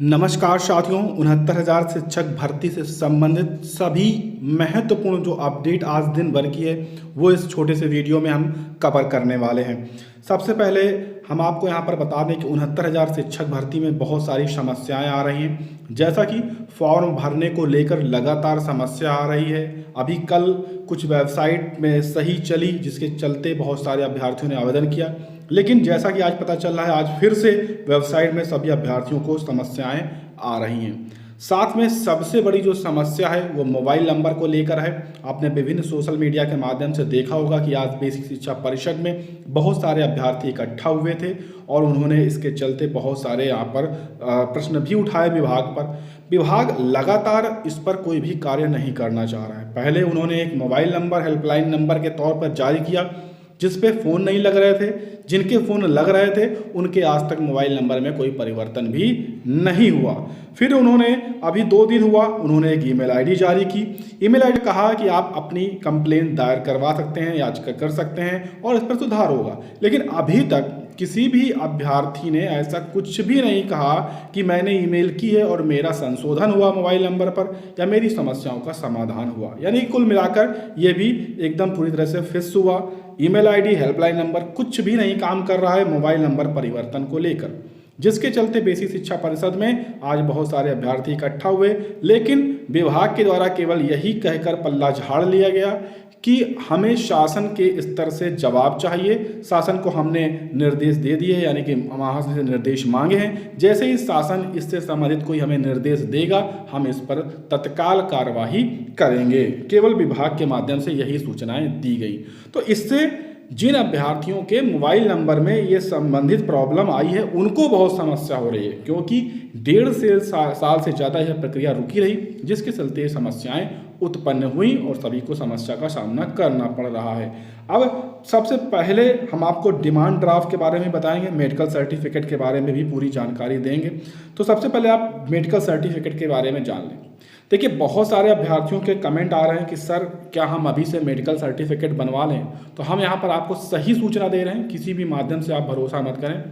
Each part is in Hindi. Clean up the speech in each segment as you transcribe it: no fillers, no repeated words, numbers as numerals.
नमस्कार साथियों, 69,000 शिक्षक भर्ती से संबंधित सभी महत्वपूर्ण जो अपडेट आज दिन भर की है वो इस छोटे से वीडियो में हम कवर करने वाले हैं। सबसे पहले हम आपको यहाँ पर बता दें कि 69,000 शिक्षक भर्ती में बहुत सारी समस्याएं आ रही हैं, जैसा कि फॉर्म भरने को लेकर लगातार समस्या आ रही है। अभी कल कुछ वेबसाइट में सही चली जिसके चलते बहुत सारे अभ्यर्थियों ने आवेदन किया, लेकिन जैसा कि आज पता चल रहा है आज फिर से वेबसाइट में सभी अभ्यर्थियों को समस्याएं आ रही हैं। साथ में सबसे बड़ी जो समस्या है वो मोबाइल नंबर को लेकर है। आपने विभिन्न सोशल मीडिया के माध्यम से देखा होगा कि आज बेसिक शिक्षा परिषद में बहुत सारे अभ्यर्थी इकट्ठा हुए थे और उन्होंने इसके चलते बहुत सारे यहाँ पर प्रश्न भी उठाए विभाग पर। विभाग लगातार इस पर कोई भी कार्य नहीं करना चाह रहा है। पहले उन्होंने एक मोबाइल नंबर हेल्पलाइन नंबर के तौर पर जारी किया जिस पे फ़ोन नहीं लग रहे थे, जिनके फ़ोन लग रहे थे उनके आज तक मोबाइल नंबर में कोई परिवर्तन भी नहीं हुआ। फिर उन्होंने अभी 2 दिन हुआ उन्होंने एक ईमेल आईडी जारी की। ईमेल आईडी कहा कि आप अपनी कंप्लेंट दायर करवा सकते हैं, याचिका कर सकते हैं और इस पर सुधार होगा। लेकिन अभी तक किसी भी अभ्यर्थी ने ऐसा कुछ भी नहीं कहा कि मैंने ईमेल की है और मेरा संशोधन हुआ मोबाइल नंबर पर या मेरी समस्याओं का समाधान हुआ। यानी कुल मिलाकर ये भी एकदम पूरी तरह से फिक्स हुआ। ईमेल आईडी हेल्पलाइन नंबर कुछ भी नहीं काम कर रहा है मोबाइल नंबर परिवर्तन को लेकर, जिसके चलते बेसिक शिक्षा परिषद में आज बहुत सारे अभ्यर्थी इकट्ठा हुए। लेकिन विभाग के द्वारा केवल यही कहकर पल्ला झाड़ लिया गया कि हमें शासन के स्तर से जवाब चाहिए। शासन को हमने निर्देश दे दिए हैं, यानी कि वहाँ से निर्देश मांगे हैं। जैसे ही शासन इससे संबंधित कोई हमें निर्देश देगा हम इस पर तत्काल कार्यवाही करेंगे। केवल विभाग के माध्यम से यही सूचनाएं दी गई। तो इससे जिन अभ्यर्थियों के मोबाइल नंबर में ये संबंधित प्रॉब्लम आई है उनको बहुत समस्या हो रही है, क्योंकि 1.5 साल से ज़्यादा यह प्रक्रिया रुकी रही, जिसके चलते समस्याएं उत्पन्न हुई और सभी को समस्या का सामना करना पड़ रहा है। अब सबसे पहले हम आपको डिमांड ड्राफ्ट के बारे में बताएंगे, मेडिकल सर्टिफिकेट के बारे में भी पूरी जानकारी देंगे। तो सबसे पहले आप मेडिकल सर्टिफिकेट के बारे में जान लें। देखिए, बहुत सारे अभ्यर्थियों के कमेंट आ रहे हैं कि सर क्या हम अभी से मेडिकल सर्टिफिकेट बनवा लें। तो हम यहाँ पर आपको सही सूचना दे रहे हैं, किसी भी माध्यम से आप भरोसा मत करें।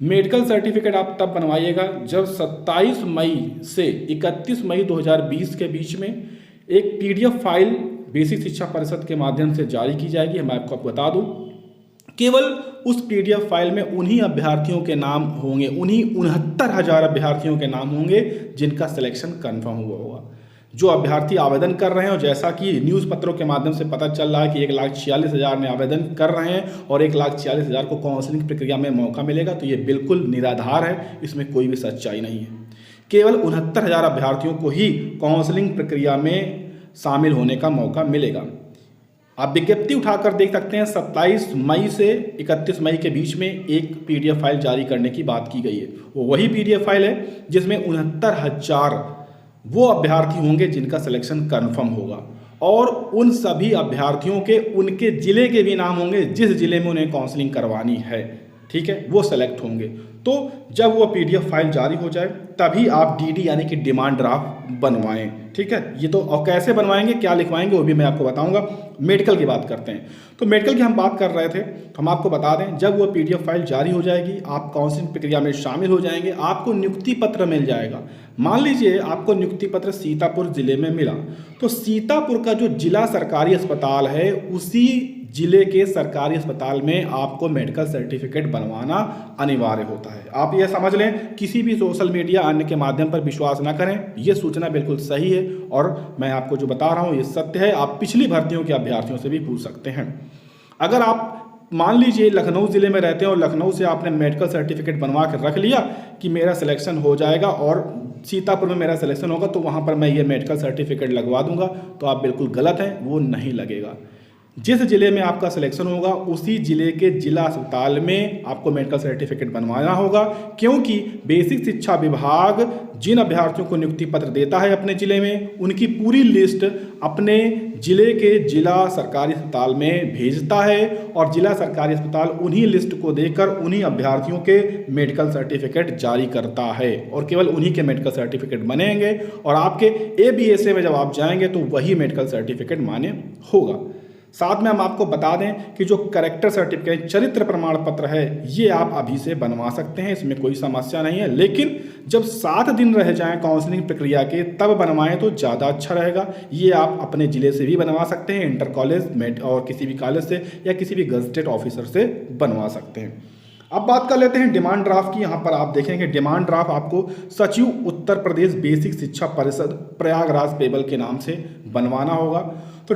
मेडिकल सर्टिफिकेट आप तब बनवाइएगा जब 27 मई से 31 मई 2020 के बीच में एक PDF फाइल बेसिक शिक्षा परिषद के माध्यम से जारी की जाएगी। मैं आपको बता दूं, केवल उस PDF फाइल में उन्हीं अभ्यर्थियों के नाम होंगे, उन्हीं 69,000 अभ्यर्थियों के नाम होंगे जिनका सिलेक्शन कन्फर्म हुआ होगा। जो अभ्यर्थी आवेदन कर रहे हैं और जैसा कि न्यूज़ पत्रों के माध्यम से पता चल रहा है कि 1,46,000 ने आवेदन कर रहे हैं और 1,46,000 को काउंसलिंग प्रक्रिया में मौका मिलेगा, तो ये बिल्कुल निराधार है, इसमें कोई भी सच्चाई नहीं है। केवल 69,000 अभ्यर्थियों को ही काउंसलिंग प्रक्रिया में शामिल होने का मौका मिलेगा। आप विज्ञप्ति उठाकर देख सकते हैं, 27 मई से 31 मई के बीच में एक PDF फाइल जारी करने की बात की गई है। वो वही PDF फाइल है जिसमें 69,000 वो अभ्यर्थी होंगे जिनका सिलेक्शन कंफर्म होगा और उन सभी अभ्यर्थियों के उनके ज़िले के भी नाम होंगे जिस ज़िले में उन्हें काउंसलिंग करवानी है। ठीक है, वो सेलेक्ट होंगे। तो जब वो PDF फाइल जारी हो जाए तभी आप DD यानी कि डिमांड ड्राफ्ट बनवाएं। ठीक है, ये तो और कैसे बनवाएंगे, क्या लिखवाएंगे वो भी मैं आपको बताऊंगा। मेडिकल की बात करते हैं। तो मेडिकल की हम बात कर रहे थे, हम आपको बता दें जब वो PDF फाइल जारी हो जाएगी आप काउंसलिंग प्रक्रिया में शामिल हो जाएंगे, आपको नियुक्ति पत्र मिल जाएगा। मान लीजिए आपको नियुक्ति पत्र सीतापुर जिले में मिला, तो सीतापुर का जो जिला सरकारी अस्पताल है उसी जिले के सरकारी अस्पताल में आपको मेडिकल सर्टिफिकेट बनवाना अनिवार्य होता है। आप ये समझ लें, किसी भी सोशल मीडिया अन्य के माध्यम पर विश्वास न करें, ये सूचना बिल्कुल सही है और मैं आपको जो बता रहा हूँ ये सत्य है। आप पिछली भर्तियों के अभ्यर्थियों से भी पूछ सकते हैं। अगर आप मान लीजिए लखनऊ ज़िले में रहते हैं और लखनऊ से आपने मेडिकल सर्टिफिकेट बनवा कर रख लिया कि मेरा सिलेक्शन हो जाएगा और सीतापुर में मेरा सिलेक्शन होगा तो वहाँ पर मैं ये मेडिकल सर्टिफिकेट लगवा दूंगा, तो आप बिल्कुल गलत हैं, वो नहीं लगेगा। जिस जिले में आपका सिलेक्शन होगा उसी जिले के जिला अस्पताल में आपको मेडिकल सर्टिफिकेट बनवाना होगा, क्योंकि बेसिक शिक्षा विभाग जिन अभ्यर्थियों को नियुक्ति पत्र देता है अपने जिले में उनकी पूरी लिस्ट अपने जिले के जिला सरकारी अस्पताल में भेजता है और जिला सरकारी अस्पताल उन्हीं लिस्ट को देकर उन्हीं अभ्यर्थियों के मेडिकल सर्टिफिकेट जारी करता है और केवल उन्हीं के मेडिकल सर्टिफिकेट बनेंगे और आपके ABSA में जब आप जाएंगे तो वही मेडिकल सर्टिफिकेट मान्य होगा। साथ में हम आपको बता दें कि जो कैरेक्टर सर्टिफिकेट चरित्र प्रमाण पत्र है ये आप अभी से बनवा सकते हैं, इसमें कोई समस्या नहीं है। लेकिन जब 7 दिन रह जाएं काउंसलिंग प्रक्रिया के तब बनवाएं तो ज़्यादा अच्छा रहेगा। ये आप अपने ज़िले से भी बनवा सकते हैं, इंटर कॉलेज में और किसी भी कॉलेज से या किसी भी गजटेड ऑफिसर से बनवा सकते हैं। अब बात कर लेते हैं डिमांड ड्राफ्ट की। यहाँ पर आप देखेंगे डिमांड ड्राफ्ट आपको सचिव उत्तर प्रदेश बेसिक शिक्षा परिषद प्रयागराज पेबल के नाम से बनवाना होगा। तो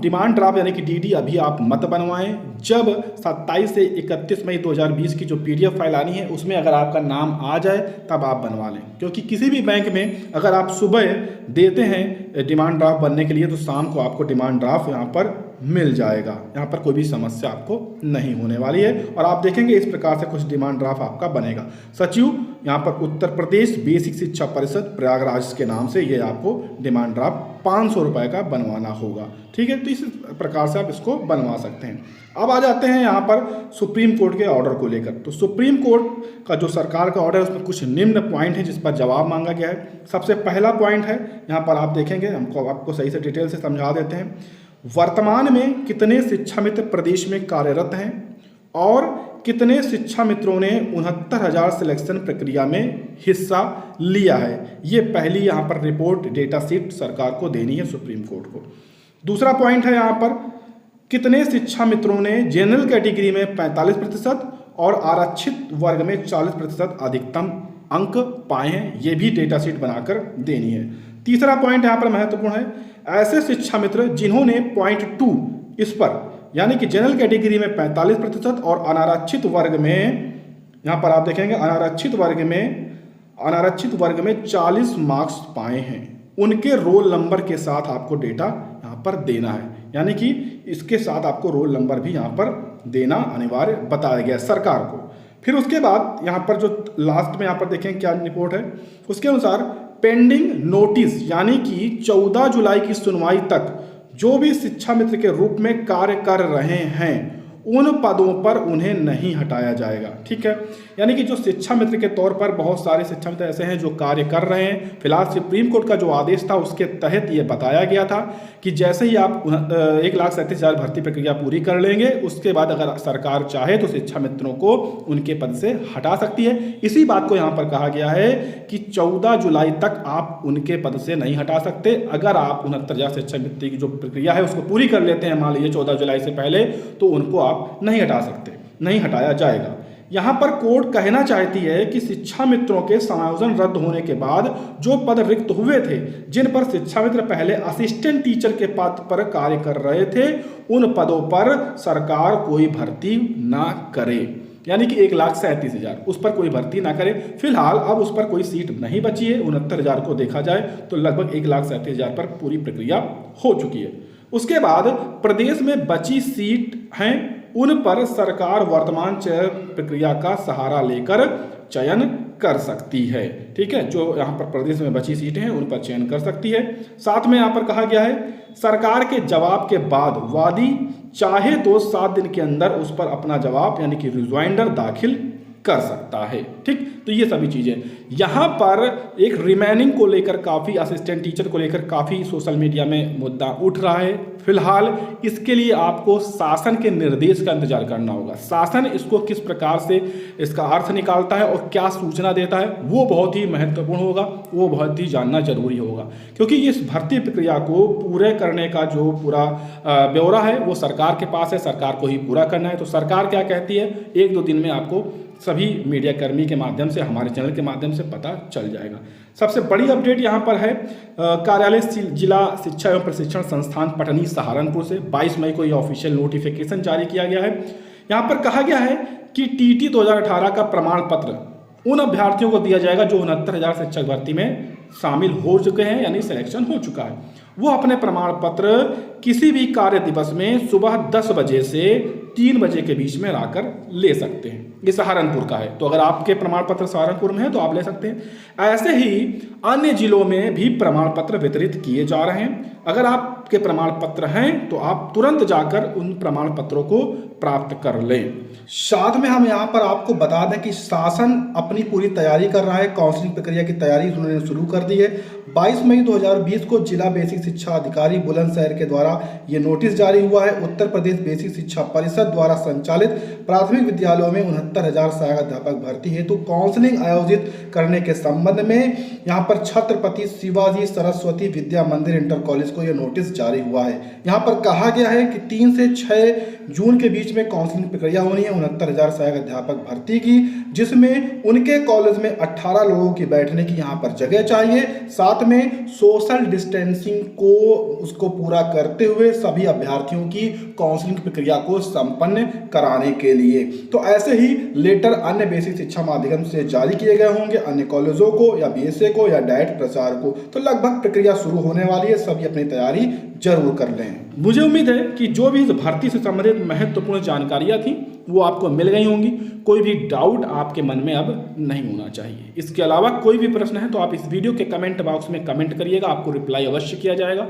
डिमांड ड्राफ्ट यानी कि डीडी अभी आप मत बनवाएं। जब 27 से 31 मई 2020 की जो PDF फाइल आनी है उसमें अगर आपका नाम आ जाए तब आप बनवा लें, क्योंकि किसी भी बैंक में अगर आप सुबह देते हैं डिमांड ड्राफ्ट बनने के लिए तो शाम को आपको डिमांड ड्राफ्ट यहाँ पर मिल जाएगा। यहाँ पर कोई भी समस्या आपको नहीं होने वाली है। और आप देखेंगे इस प्रकार से कुछ डिमांड ड्राफ्ट आपका बनेगा। सचिव यहाँ पर उत्तर प्रदेश बेसिक शिक्षा परिषद प्रयागराज के नाम से ये आपको डिमांड ड्राफ्ट 500 रुपये का बनवाना होगा। ठीक है, तो इस प्रकार से आप इसको बनवा सकते हैं। अब आ जाते हैं यहाँ पर सुप्रीम कोर्ट के ऑर्डर को लेकर। तो सुप्रीम कोर्ट का जो सरकार का ऑर्डर है उसमें कुछ निम्न पॉइंट है जिस पर जवाब मांगा गया है। सबसे पहला पॉइंट है, यहाँ पर आप देखेंगे, हमको आपको सही से डिटेल से समझा देते हैं। वर्तमान में कितने शिक्षा मित्र प्रदेश में कार्यरत हैं और कितने शिक्षा मित्रों ने 69,000 सिलेक्शन प्रक्रिया में हिस्सा लिया है। ये पहली यहाँ पर रिपोर्ट डेटा शीट सरकार को देनी है सुप्रीम कोर्ट को। दूसरा पॉइंट है यहाँ पर कितने शिक्षा मित्रों ने जनरल कैटेगरी में 45% और आरक्षित वर्ग में 40% अधिकतम अंक पाए हैं। ये भी डेटा शीट बनाकर देनी है। तीसरा पॉइंट यहाँ पर महत्वपूर्ण है, ऐसे शिक्षा मित्र जिन्होंने पॉइंट 2 इस पर यानी कि जनरल कैटेगरी में 45% और अनारक्षित वर्ग में, यहाँ पर आप देखेंगे अनारक्षित वर्ग में 40 मार्क्स पाए हैं, उनके रोल नंबर के साथ आपको डेटा यहाँ पर देना है। यानी कि इसके साथ आपको रोल नंबर भी यहाँ पर देना अनिवार्य बताया गया सरकार को। फिर उसके बाद यहाँ पर जो लास्ट में यहाँ पर देखें क्या रिपोर्ट है, उसके अनुसार पेंडिंग नोटिस यानी कि 14 जुलाई की सुनवाई तक जो भी शिक्षा मित्र के रूप में कार्य कर रहे हैं उन पदों पर उन्हें नहीं हटाया जाएगा। ठीक है, यानी कि जो शिक्षा मित्र के तौर पर बहुत सारे शिक्षा मित्र ऐसे हैं जो कार्य कर रहे हैं। फिलहाल सुप्रीम कोर्ट का जो आदेश था उसके तहत ये बताया गया था कि जैसे ही आप 1,37,000 भर्ती प्रक्रिया पूरी कर लेंगे उसके बाद अगर सरकार चाहे तो शिक्षा मित्रों को उनके पद से हटा सकती है। इसी बात को यहाँ पर कहा गया है कि 14 जुलाई तक आप उनके पद से नहीं हटा सकते। अगर आप 69,000 शिक्षा मित्र की जो प्रक्रिया है उसको पूरी कर लेते हैं मान लीजिए 14 जुलाई से पहले, तो उनको आप नहीं हटा सकते, नहीं हटाया जाएगा। यहां पर कोर्ट कहना चाहती है कि शिक्षा मित्रों के समायोजन रद्द होने के बाद जो पद रिक्त हुए थे, जिन पर शिक्षा मित्र पहले असिस्टेंट टीचर के पद पर कार्य कर रहे थे, उन पदों पर सरकार कोई भर्ती ना करे। यानी कि 1,37,000 उस पर कोई भर्ती ना करे। फिलहाल अब उस पर कोई सीट नहीं बची है। 69,000 को देखा जाए तो लगभग 1,37,000 पर पूरी प्रक्रिया हो चुकी है। उसके बाद प्रदेश में बची सीट हैं उन पर सरकार वर्तमान चयन प्रक्रिया का सहारा लेकर चयन कर सकती है। ठीक है, जो यहाँ पर प्रदेश में बची सीटें हैं उन पर चयन कर सकती है। साथ में यहाँ पर कहा गया है सरकार के जवाब के बाद वादी चाहे तो 7 दिन के अंदर उस पर अपना जवाब यानी कि रिजॉइंडर दाखिल कर सकता है। ठीक, तो ये सभी चीजें यहाँ पर एक रिमेनिंग को लेकर काफ़ी असिस्टेंट टीचर को लेकर काफ़ी सोशल मीडिया में मुद्दा उठ रहा है। फिलहाल इसके लिए आपको शासन के निर्देश का इंतजार करना होगा। शासन इसको किस प्रकार से इसका अर्थ निकालता है और क्या सूचना देता है वो बहुत ही महत्वपूर्ण होगा, वो बहुत ही जानना जरूरी होगा, क्योंकि इस भर्ती प्रक्रिया को पूरे करने का जो पूरा ब्यौरा है वो सरकार के पास है, सरकार को ही पूरा करना है। तो सरकार क्या कहती है 1-2 दिन में आपको सभी मीडिया कर्मी के माध्यम से, हमारे चैनल के माध्यम से पता चल जाएगा। सबसे बड़ी अपडेट यहाँ पर है कार्यालय जिला शिक्षा एवं प्रशिक्षण संस्थान पटनी सहारनपुर से 22 मई को ये ऑफिशियल नोटिफिकेशन जारी किया गया है। यहाँ पर कहा गया है कि टीटी 2018 का प्रमाण पत्र उन अभ्यर्थियों को दिया जाएगा जो 69,000 शिक्षक भर्ती में शामिल हो चुके हैं यानी सिलेक्शन हो चुका है। वो अपने प्रमाण पत्र किसी भी कार्य दिवस में सुबह 10 बजे से 3 बजे के बीच में लाकर ले सकते हैं। ये सहारनपुर का है, तो अगर आपके प्रमाण पत्र सहारनपुर में है तो आप ले सकते हैं। ऐसे ही अन्य जिलों में भी प्रमाण पत्र वितरित किए जा रहे हैं। अगर आपके प्रमाण पत्र हैं तो आप तुरंत जाकर उन प्रमाण पत्रों को प्राप्त कर लें। साथ में हम यहाँ पर आपको बता दें कि शासन अपनी पूरी तैयारी कर रहा है। काउंसलिंग प्रक्रिया की तैयारी उन्होंने शुरू कर दी है। 22 मई 2020 को जिला बेसिक शिक्षा अधिकारी बुलंदशहर के द्वारा ये नोटिस जारी हुआ है। उत्तर प्रदेश बेसिक शिक्षा परिषद द्वारा संचालित प्राथमिक विद्यालयों में 69,000 सहायक अध्यापक भर्ती हेतु काउंसलिंग आयोजित करने के संबंध में यहाँ पर छत्रपति शिवाजी सरस्वती विद्या मंदिर इंटर कॉलेज को यह नोटिस जारी हुआ है। यहाँ पर कहा गया है कि 3 से 6 जून के बीच में काउंसलिंग प्रक्रिया होनी है 69,000 सहायक अध्यापक भर्ती की, जिसमें उनके कॉलेज में 18 लोगों की बैठने की यहाँ पर जगह चाहिए। साथ में सोशल डिस्टेंसिंग को उसको पूरा करते हुए सभी अभ्यर्थियों की काउंसलिंग प्रक्रिया को संपन्न कराने के लिए। तो ऐसे ही लेटर अन्य बेसिक शिक्षा माध्यम से जारी किए गए होंगे अन्य कॉलेजों को या बीएसए को या डाइट प्रचार को। तो लगभग प्रक्रिया शुरू होने वाली है, सभी अपनी तैयारी जरूर कर लें। मुझे उम्मीद है कि जो भी इस भर्ती से संबंधित महत्वपूर्ण जानकारियां थी वो आपको मिल गई होंगी। कोई भी डाउट आपके मन में अब नहीं होना चाहिए। इसके अलावा कोई भी प्रश्न है तो आप इस वीडियो के कमेंट बॉक्स में कमेंट करिएगा, आपको रिप्लाई अवश्य किया जाएगा।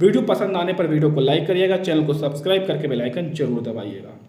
वीडियो पसंद आने पर वीडियो को लाइक करिएगा, चैनल को सब्सक्राइब करके बेल आइकन जरूर दबाइएगा।